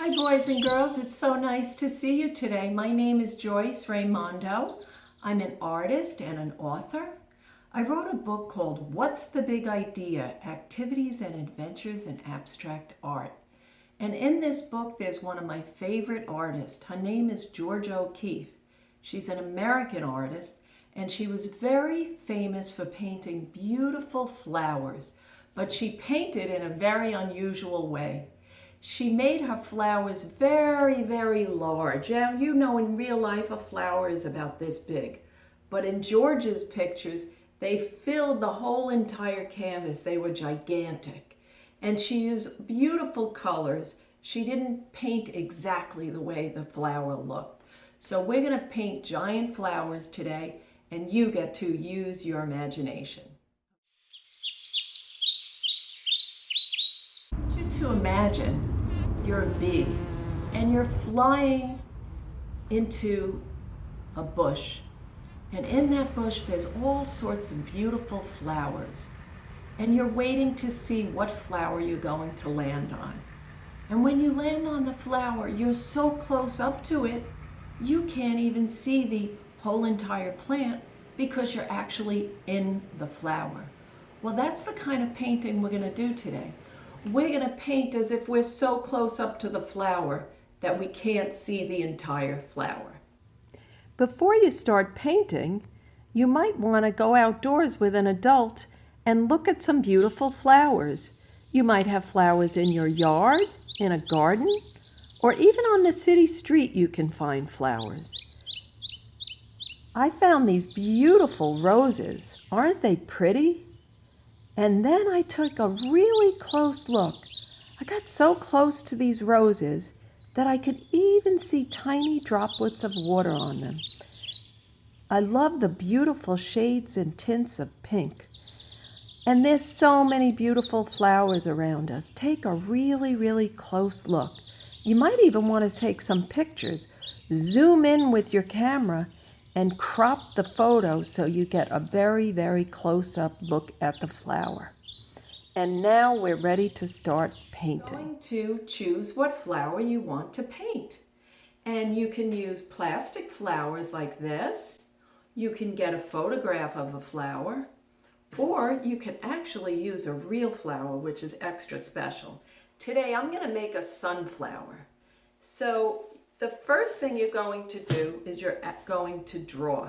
Hi boys and girls, it's so nice to see you today. My name is Joyce Raimondo. I'm an artist and an author. I wrote a book called What's the Big Idea? Activities and Adventures in Abstract Art. And in this book there's one of my favorite artists. Her name is Georgia O'Keeffe. She's an American artist and she was very famous for painting beautiful flowers, but she painted in a very unusual way. She made her flowers very, very large. Now, you know in real life a flower is about this big, but in Georgia's pictures, they filled the whole entire canvas. They were gigantic. And she used beautiful colors. She didn't paint exactly the way the flower looked. So we're going to paint giant flowers today, and you get to use your imagination. I want you to imagine you're a bee and you're flying into a bush, and in that bush there's all sorts of beautiful flowers, and you're waiting to see what flower you're going to land on. And when you land on the flower, you're so close up to it you can't even see the whole entire plant because you're actually in the flower. Well, that's the kind of painting we're going to do today. We're going to paint as if we're so close up to the flower that we can't see the entire flower. Before you start painting, you might want to go outdoors with an adult and look at some beautiful flowers. You might have flowers in your yard, in a garden, or even on the city street you can find flowers. I found these beautiful roses. Aren't they pretty? And then I took a really close look. I got so close to these roses that I could even see tiny droplets of water on them. I love the beautiful shades and tints of pink. And there's so many beautiful flowers around us. Take a really, really close look. You might even want to take some pictures. Zoom in with your camera and crop the photo so you get a very, very close-up look at the flower. And now we're ready to start painting. You're going to choose what flower you want to paint. And you can use plastic flowers like this. You can get a photograph of a flower, or you can actually use a real flower, which is extra special. Today I'm going to make a sunflower. So the first thing you're going to do is you're going to draw.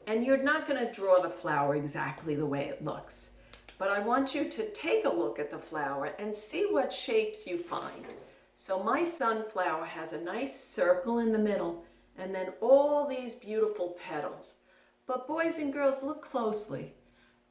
And you're not going to draw the flower exactly the way it looks. But I want you to take a look at the flower and see what shapes you find. So my sunflower has a nice circle in the middle and then all these beautiful petals. But boys and girls, look closely.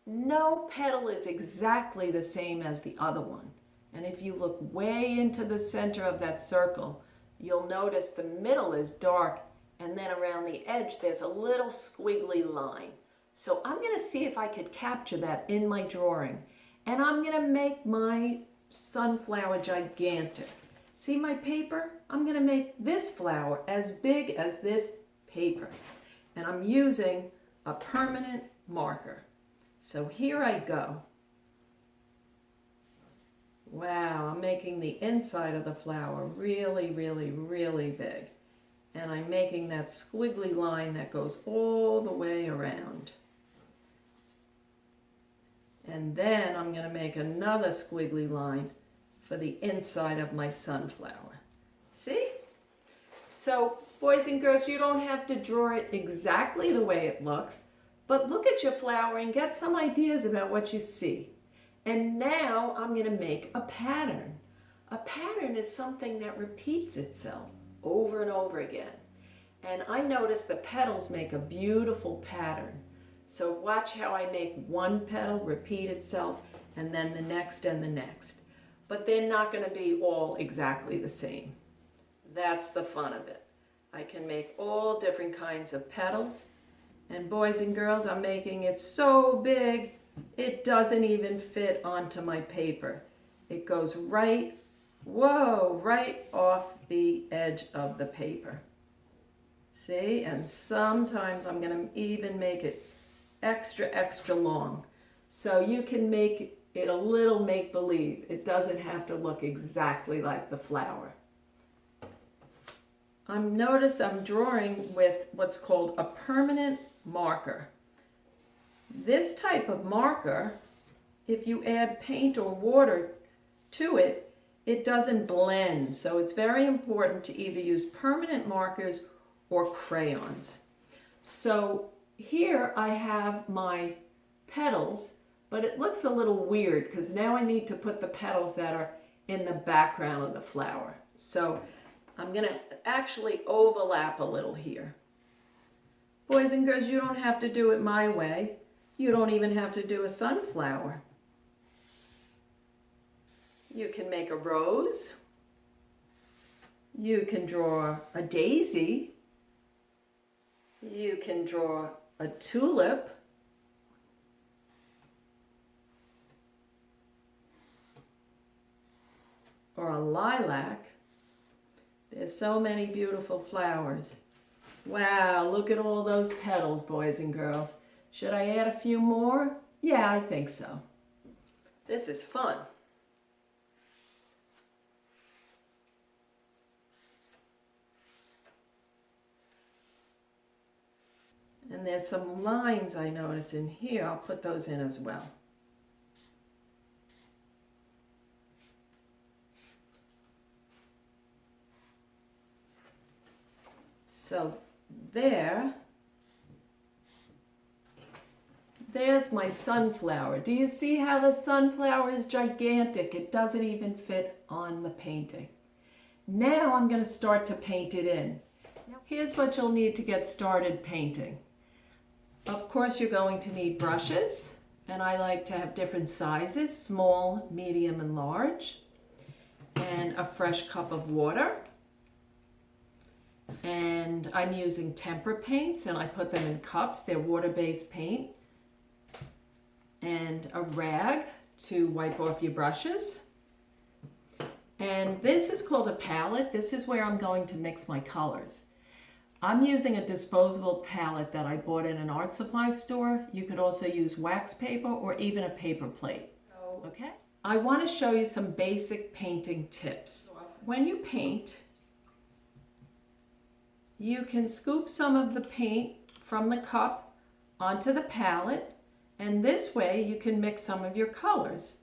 No petal is exactly the same as the other one. And if you look way into the center of that circle, you'll notice the middle is dark, and then around the edge there's a little squiggly line. So I'm going to see if I could capture that in my drawing. And I'm going to make my sunflower gigantic. See my paper? I'm going to make this flower as big as this paper. And I'm using a permanent marker. So here I go. Wow, I'm making the inside of the flower really, really, really big. And I'm making that squiggly line that goes all the way around. And then I'm going to make another squiggly line for the inside of my sunflower. See? So, boys and girls, you don't have to draw it exactly the way it looks, but look at your flower and get some ideas about what you see. And now I'm going to make a pattern. A pattern is something that repeats itself over and over again. And I notice the petals make a beautiful pattern. So watch how I make one petal repeat itself and then the next and the next. But they're not going to be all exactly the same. That's the fun of it. I can make all different kinds of petals. And boys and girls, I'm making it so big it doesn't even fit onto my paper. It goes right, whoa, right off the edge of the paper. See, and sometimes I'm going to even make it extra, extra long. So you can make it a little make-believe. It doesn't have to look exactly like the flower. Notice I'm drawing with what's called a permanent marker. This type of marker, if you add paint or water to it, it doesn't blend. So it's very important to either use permanent markers or crayons. So here I have my petals, but it looks a little weird because now I need to put the petals that are in the background of the flower. So I'm going to actually overlap a little here. Boys and girls, you don't have to do it my way. You don't even have to do a sunflower. You can make a rose. You can draw a daisy. You can draw a tulip. Or a lilac. There's so many beautiful flowers. Wow, look at all those petals, boys and girls. Should I add a few more? Yeah, I think so. This is fun. And there's some lines I notice in here. I'll put those in as well. So there's my sunflower. Do you see how the sunflower is gigantic? It doesn't even fit on the painting. Now I'm going to start to paint it in. Here's what you'll need to get started painting. Of course, you're going to need brushes, and I like to have different sizes, small, medium, and large, and a fresh cup of water. And I'm using tempera paints, and I put them in cups. They're water-based paint. And a rag to wipe off your brushes. And this is called a palette. This is where I'm going to mix my colors. I'm using a disposable palette that I bought in an art supply store. You could also use wax paper or even a paper plate. Okay? I want to show you some basic painting tips. When you paint, you can scoop some of the paint from the cup onto the palette, and this way you can mix some of your colors.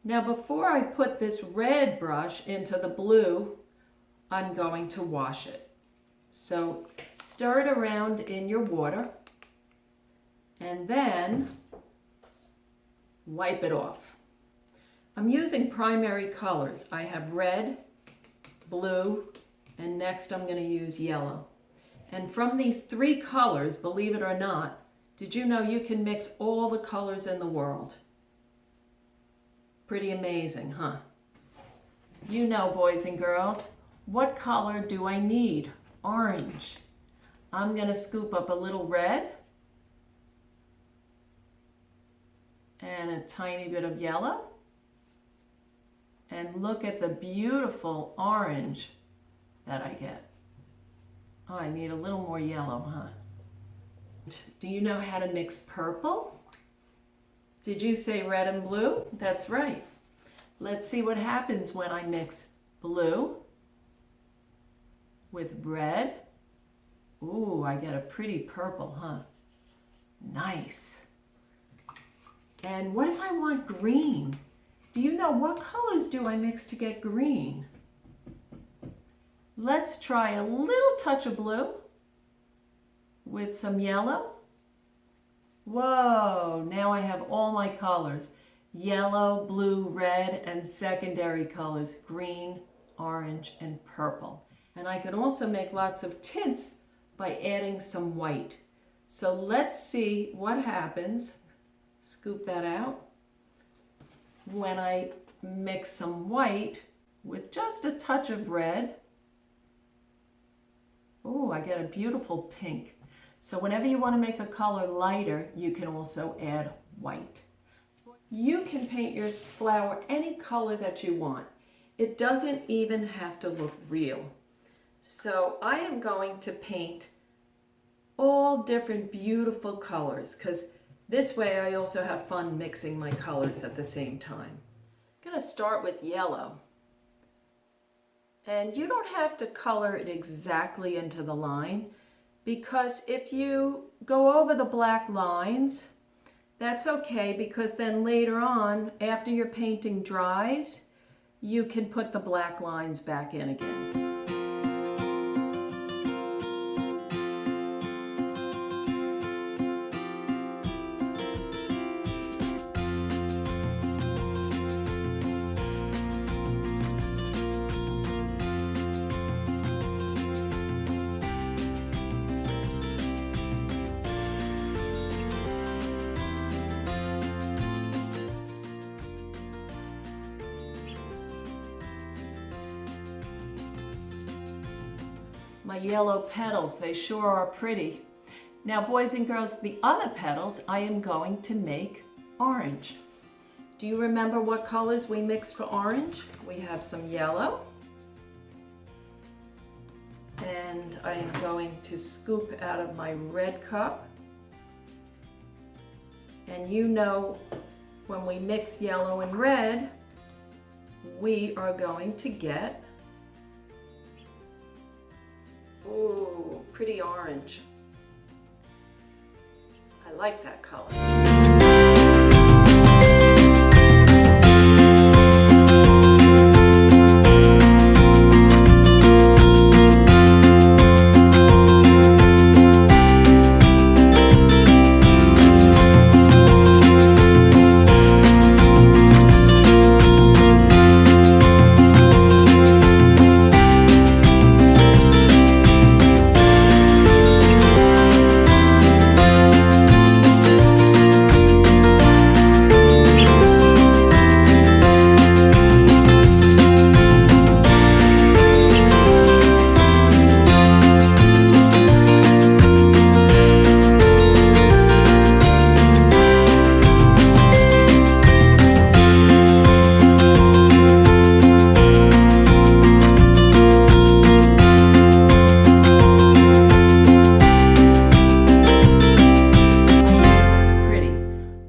Now before I put this red brush into the blue, I'm going to wash it. So stir it around in your water and then wipe it off. I'm using primary colors. I have red, blue, and next I'm going to use yellow. And from these three colors, believe it or not, did you know you can mix all the colors in the world? Pretty amazing, huh? You know, boys and girls, what color do I need? Orange. I'm going to scoop up a little red and a tiny bit of yellow. And look at the beautiful orange that I get. Oh, I need a little more yellow, huh? Do you know how to mix purple? Did you say red and blue? That's right. Let's see what happens when I mix blue with red. Ooh, I get a pretty purple, huh? Nice. And what if I want green? Do you know what colors do I mix to get green? Let's try a little touch of blue with some yellow. Whoa, now I have all my colors. Yellow, blue, red, and secondary colors, green, orange, and purple. And I can also make lots of tints by adding some white. So let's see what happens. Scoop that out. When I mix some white with just a touch of red. Oh, I get a beautiful pink. So whenever you want to make a color lighter, you can also add white. You can paint your flower any color that you want. It doesn't even have to look real. So I am going to paint all different beautiful colors because this way I also have fun mixing my colors at the same time. I'm going to start with yellow. And you don't have to color it exactly into the line, because if you go over the black lines, that's okay, because then later on, after your painting dries, you can put the black lines back in again. My yellow petals, they sure are pretty. Now, boys and girls, the other petals I am going to make orange. Do you remember what colors we mixed for orange? We have some yellow. And I am going to scoop out of my red cup. And you know, when we mix yellow and red, we are going to get, ooh, pretty orange. I like that color.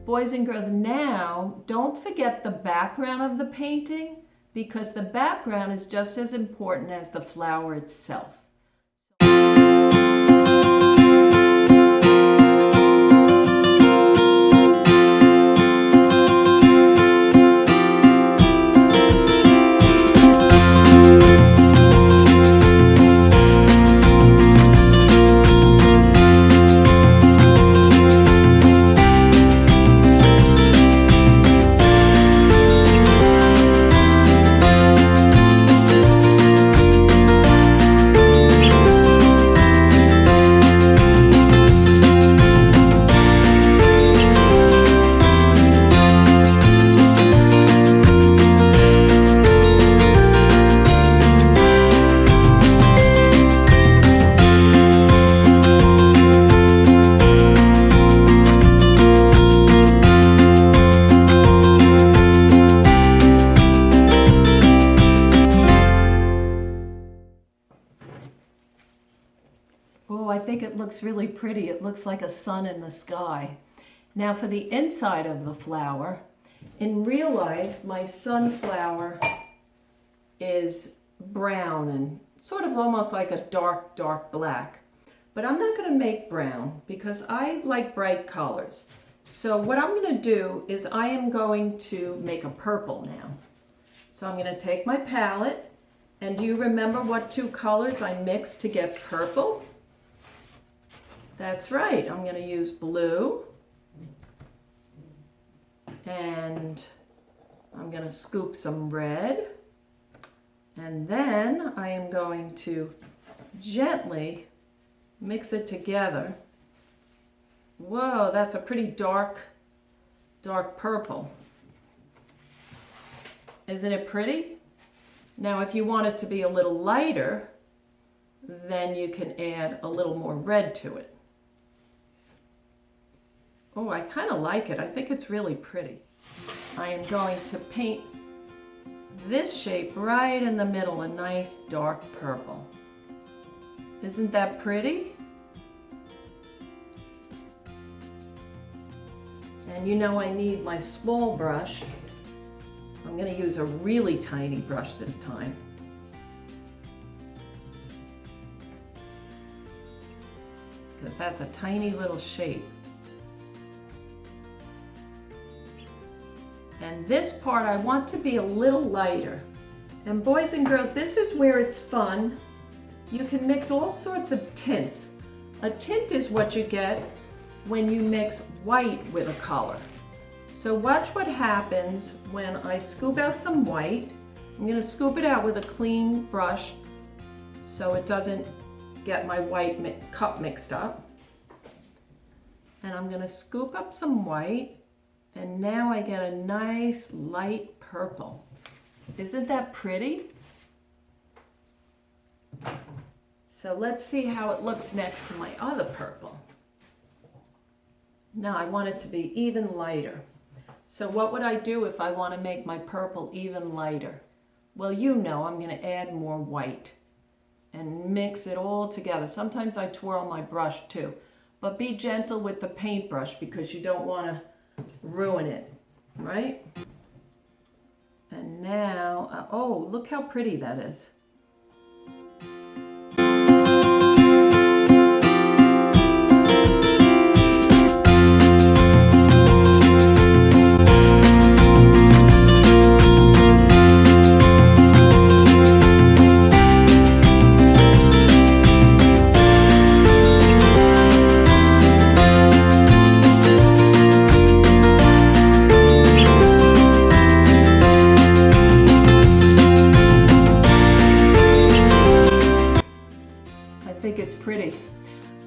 Boys and girls, now don't forget the background of the painting, because the background is just as important as the flower itself. Oh, I think it looks really pretty. It looks like a sun in the sky. Now for the inside of the flower, in real life, my sunflower is brown and sort of almost like a dark, dark black. But I'm not going to make brown because I like bright colors. So what I'm going to do is I am going to make a purple now. So I'm going to take my palette, and do you remember what two colors I mixed to get purple? That's right, I'm going to use blue, and I'm going to scoop some red, and then I am going to gently mix it together. Whoa, that's a pretty dark, dark purple. Isn't it pretty? Now, if you want it to be a little lighter, then you can add a little more red to it. Oh, I kind of like it. I think it's really pretty. I am going to paint this shape right in the middle, a nice dark purple. Isn't that pretty? And you know I need my small brush. I'm going to use a really tiny brush this time. because that's a tiny little shape. And this part I want to be a little lighter. And boys and girls, this is where it's fun. You can mix all sorts of tints. A tint is what you get when you mix white with a color. So watch what happens when I scoop out some white. I'm going to scoop it out with a clean brush so it doesn't get my white cup mixed up. And I'm going to scoop up some white, and now I get a nice light purple. Isn't that pretty? So let's see how it looks next to my other purple. Now I want it to be even lighter. So what would I do if I want to make my purple even lighter? Well, you know I'm going to add more white and mix it all together. Sometimes I twirl my brush too, but be gentle with the paintbrush because you don't want to ruin it, right? And now, oh, look how pretty that is.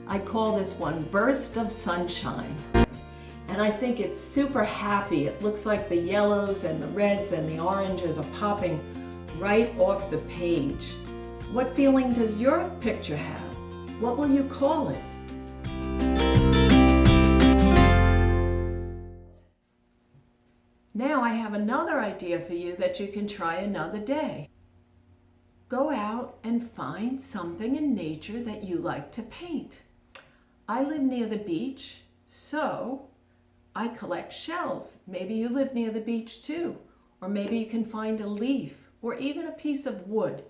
I call this one Burst of Sunshine. And I think it's super happy. It looks like the yellows and the reds and the oranges are popping right off the page. What feeling does your picture have? What will you call it? Now I have another idea for you that you can try another day. Go out and find something in nature that you like to paint. I live near the beach, so I collect shells. Maybe you live near the beach too, or maybe you can find a leaf or even a piece of wood,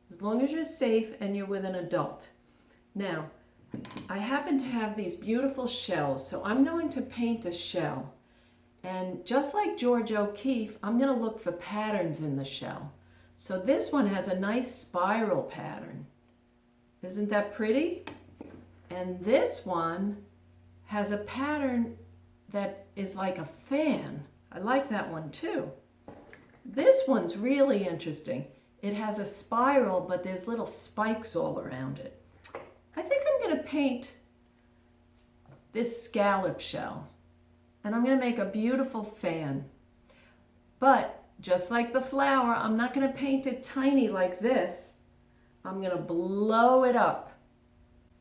as long as you're safe and you're with an adult. Now, I happen to have these beautiful shells, so I'm going to paint a shell. And just like George O'Keeffe, I'm going to look for patterns in the shell. So this one has a nice spiral pattern. Isn't that pretty? And this one has a pattern that is like a fan. I like that one too. This one's really interesting. It has a spiral, but there's little spikes all around it. I think I'm going to paint this scallop shell. And I'm going to make a beautiful fan. But just like the flower, I'm not going to paint it tiny like this. I'm going to blow it up.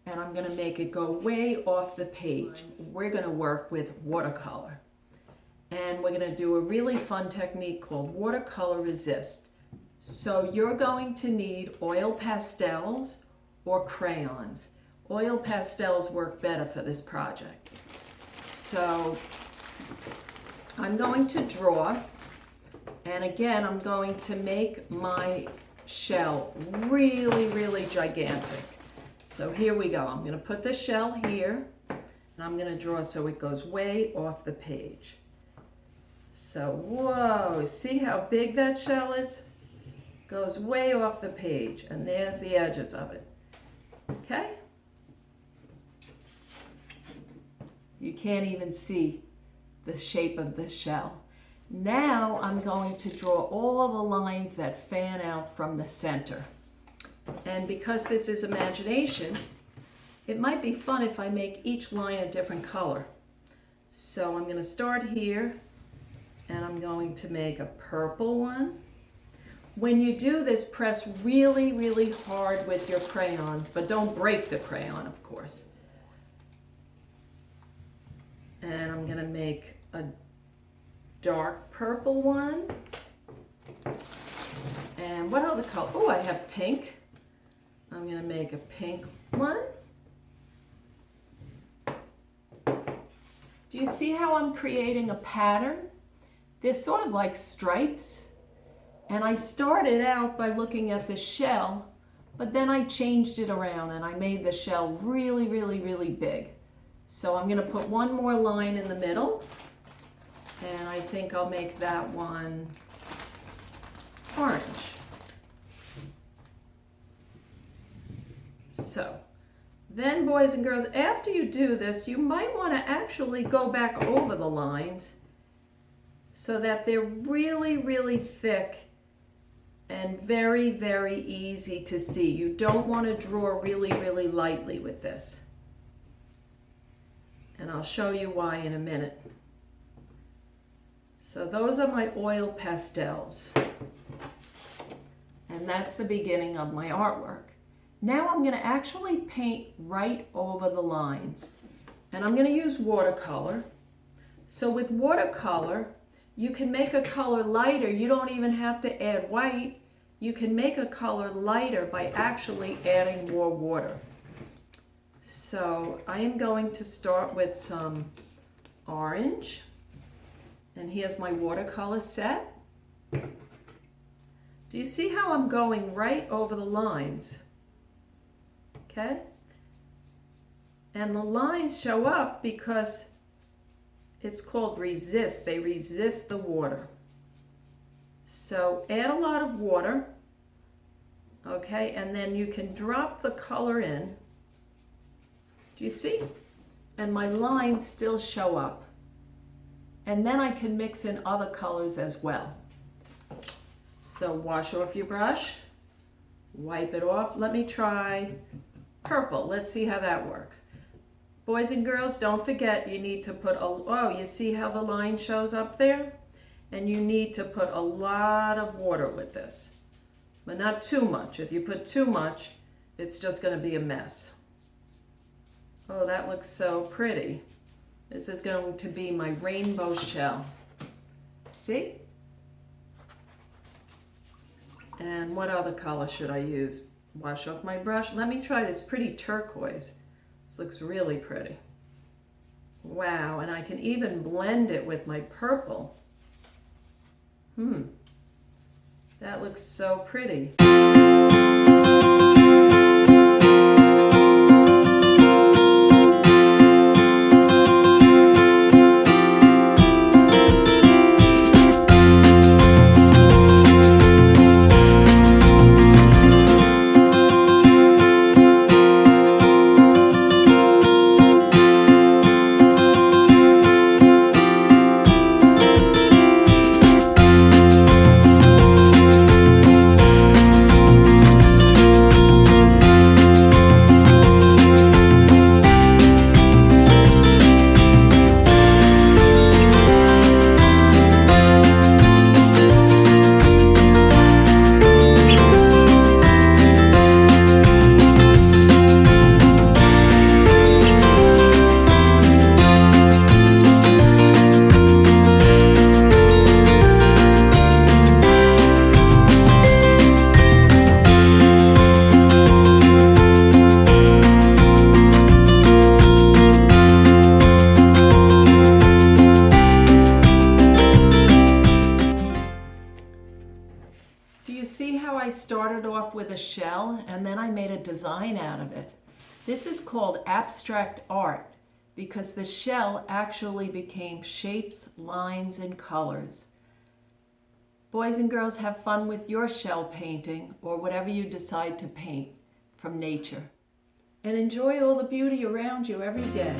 And I'm going to make it go way off the page. We're going to work with watercolor. And we're going to do a really fun technique called watercolor resist. So you're going to need oil pastels or crayons. Oil pastels work better for this project. So I'm going to draw, and again I'm going to make my shell really, really gigantic. So here we go. I'm going to put the shell here, and I'm going to draw so it goes way off the page. So, whoa, see how big that shell is? Goes way off the page, and there's the edges of it. Okay? You can't even see the shape of the shell. Now I'm going to draw all the lines that fan out from the center. And because this is imagination, it might be fun if I make each line a different color. So I'm going to start here, and I'm going to make a purple one. When you do this, press really, really hard with your crayons, but don't break the crayon, of course. And I'm going to make a dark purple one. And what other color? Oh, I have pink. I'm going to make a pink one. Do you see how I'm creating a pattern? They're sort of like stripes. And I started out by looking at the shell, but then I changed it around and I made the shell really, really, really big. So I'm going to put one more line in the middle, and I think I'll make that one orange. So then, boys and girls, after you do this, you might want to actually go back over the lines so that they're really, really thick and very, very easy to see. You don't want to draw really, really lightly with this. And I'll show you why in a minute. So those are my oil pastels. And that's the beginning of my artwork. Now I'm going to actually paint right over the lines. And I'm going to use watercolor. So with watercolor, you can make a color lighter. You don't even have to add white. You can make a color lighter by actually adding more water. So I am going to start with some orange. And here's my watercolor set. Do you see how I'm going right over the lines? Okay? And the lines show up because it's called resist. They resist the water. So add a lot of water, okay? And then you can drop the color in. Do you see? And my lines still show up. And then I can mix in other colors as well. So wash off your brush, wipe it off. Let me try purple. Let's see how that works. Boys and girls, don't forget you need to put you see how the line shows up there? And you need to put a lot of water with this, but not too much. If you put too much, it's just going to be a mess. Oh, that looks so pretty. This is going to be my rainbow shell. See? And what other color should I use? Wash off my brush. Let me try this pretty turquoise. This looks really pretty. Wow, and I can even blend it with my purple. That looks so pretty. I started off with a shell and then I made a design out of it. This is called abstract art because the shell actually became shapes, lines, and colors. Boys and girls, have fun with your shell painting or whatever you decide to paint from nature. And enjoy all the beauty around you every day.